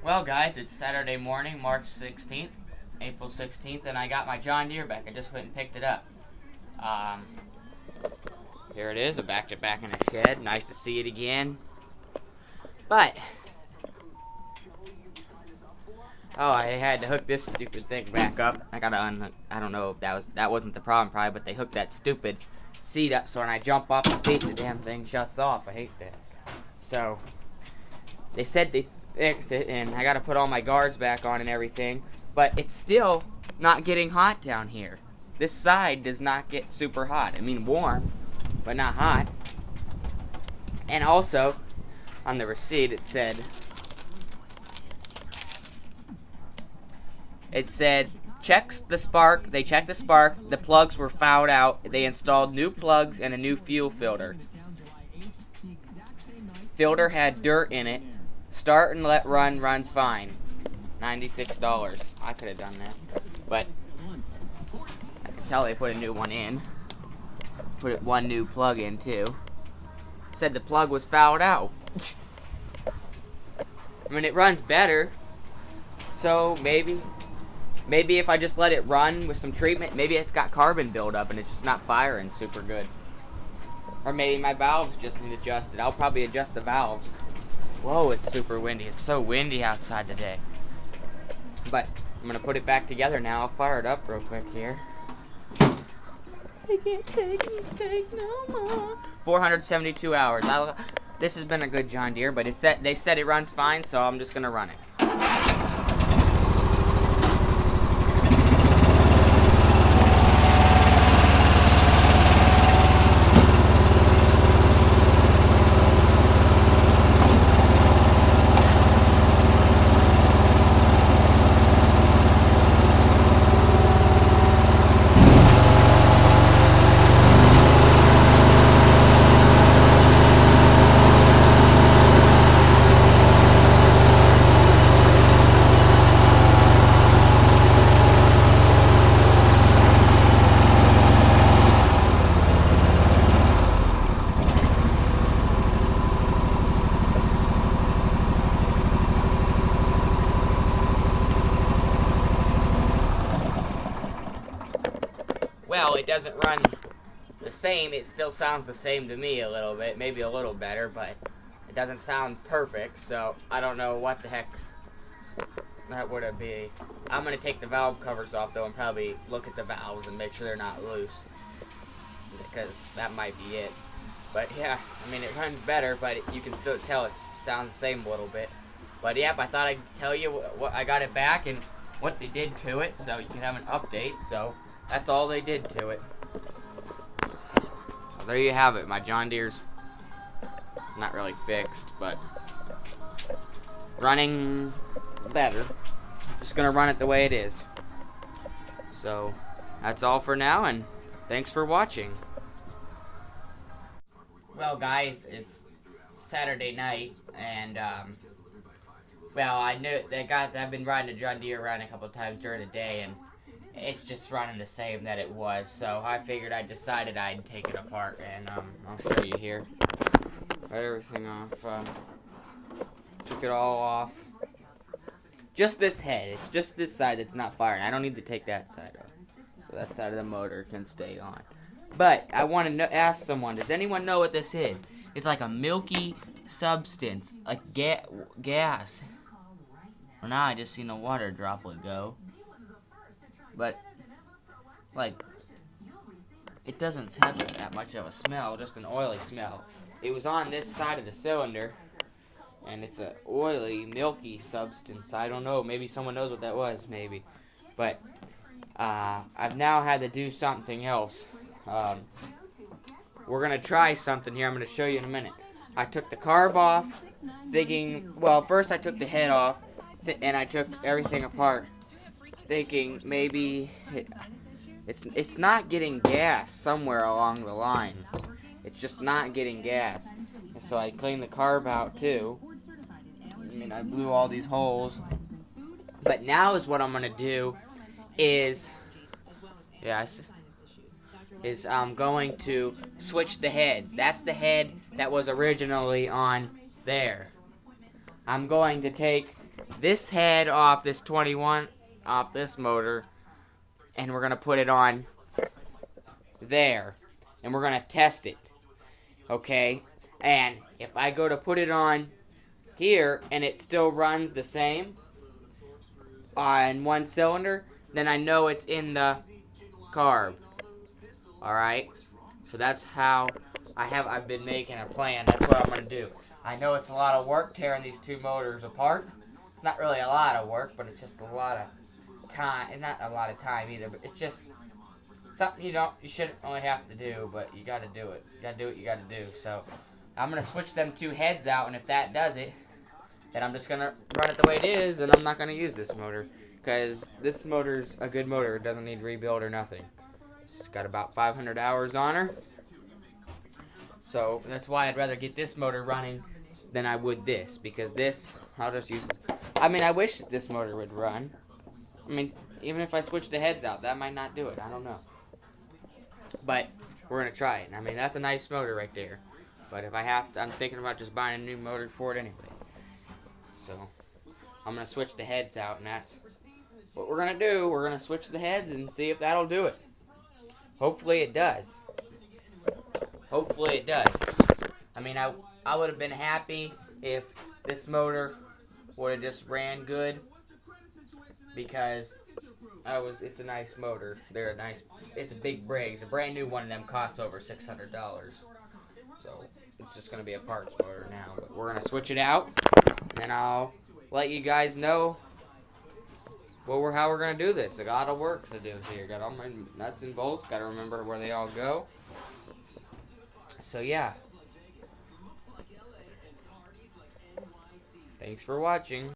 Well, guys, it's Saturday morning, April 16th, and I got my John Deere back. I just went and picked it up. Um, Here it is. I backed it back in a shed. Nice to see it again. But, I had to hook this stupid thing back up. I gotta unhook. I don't know if that wasn't the problem, probably, but they hooked that stupid seat up, so when I jump off the seat, the damn thing shuts off. I hate that. So, they said they fixed it, and I gotta put all my guards back on and everything, but it's still not getting hot down here. This side does not get super hot. I mean, warm, but not hot. And also, on the receipt, it said, checks the spark. They checked the spark. The plugs were fouled out. They installed new plugs and a new fuel filter. Filter had dirt in it. Start and let run, runs fine. $96. I could have done that. But I can tell they put a new one in. Put one new plug in too. Said the plug was fouled out. I mean, it runs better. So maybe if I just let it run with some treatment, maybe it's got carbon buildup and it's just not firing super good. Or maybe my valves just need adjusted. I'll probably adjust the valves. Whoa, it's super windy. It's so windy outside today. But I'm going to put it back together now. I'll fire it up real quick here. I can't take no more. 472 hours. This has been a good John Deere, but they said it runs fine, so I'm just going to run it. Well, it doesn't run the same. It still sounds the same to me a little bit, maybe a little better, but it doesn't sound perfect, so I don't know what the heck that would be. I'm going to take the valve covers off, though, and probably look at the valves and make sure they're not loose, because that might be it. But yeah, I mean, it runs better, but you can still tell it sounds the same a little bit. But yep, I thought I'd tell you what I got it back and what they did to it, so you can have an update. So that's all they did to it. So there you have it. My John Deere's not really fixed, but running better. Just gonna run it the way it is. So that's all for now, and thanks for watching. Well, guys, it's Saturday night, and well, I knew I've been riding a John Deere around a couple of times during the day, and it's just running the same that it was. So I figured I decided I'd take it apart, and I'll show you here. Got everything off. Took it all off. Just this head. It's just this side that's not firing. I don't need to take that side off. So that side of the motor can stay on. But I want to ask someone, does anyone know what this is? It's like a milky substance, like gas. Well, now I just seen a water droplet go. But, like, it doesn't have that much of a smell, just an oily smell. It was on this side of the cylinder, and it's a oily, milky substance. I don't know, maybe someone knows what that was, maybe. But, I've now had to do something else. We're going to try something here. I'm going to show you in a minute. I took the carb off, thinking, well, first I took the head off, and I took everything apart, thinking maybe it's not getting gas somewhere along the line. It's just not getting gas. And so I cleaned the carb out too. I mean, I blew all these holes. But now is what I'm going to do is, I'm going to switch the heads. That's the head that was originally on there. I'm going to take this head off this 21, off this motor, and we're going to put it on there. And we're going to test it. Okay? And if I go to put it on here and it still runs the same on one cylinder, then I know it's in the carb. Alright? So that's how I've been making a plan. That's what I'm going to do. I know it's a lot of work tearing these two motors apart. It's not really a lot of work, but it's just a lot of time. And not a lot of time either, but it's just something you shouldn't only have to do, but you got to do it. You got to do what you got to do. So I'm going to switch them two heads out, and if that does it, then I'm just going to run it the way it is, and I'm not going to use this motor. Because this motor's a good motor. It doesn't need rebuild or nothing. It's got about 500 hours on her. So that's why I'd rather get this motor running than I would this. Because this, I'll just use this. I mean, I wish that this motor would run. I mean, even if I switch the heads out, that might not do it. I don't know. But we're going to try it. I mean, that's a nice motor right there. But if I have to, I'm thinking about just buying a new motor for it anyway. So I'm going to switch the heads out, and that's what we're going to do. We're going to switch the heads and see if that'll do it. Hopefully it does. Hopefully it does. I mean, I would have been happy if this motor would have just ran good, because it's a nice motor. It's a big Briggs. A brand new one of them costs over $600. So it's just going to be a parts motor now. But we're going to switch it out, and I'll let you guys know how we're going to do this. I got a work to do here. Got all my nuts and bolts. Got to remember where they all go. So yeah. Thanks for watching.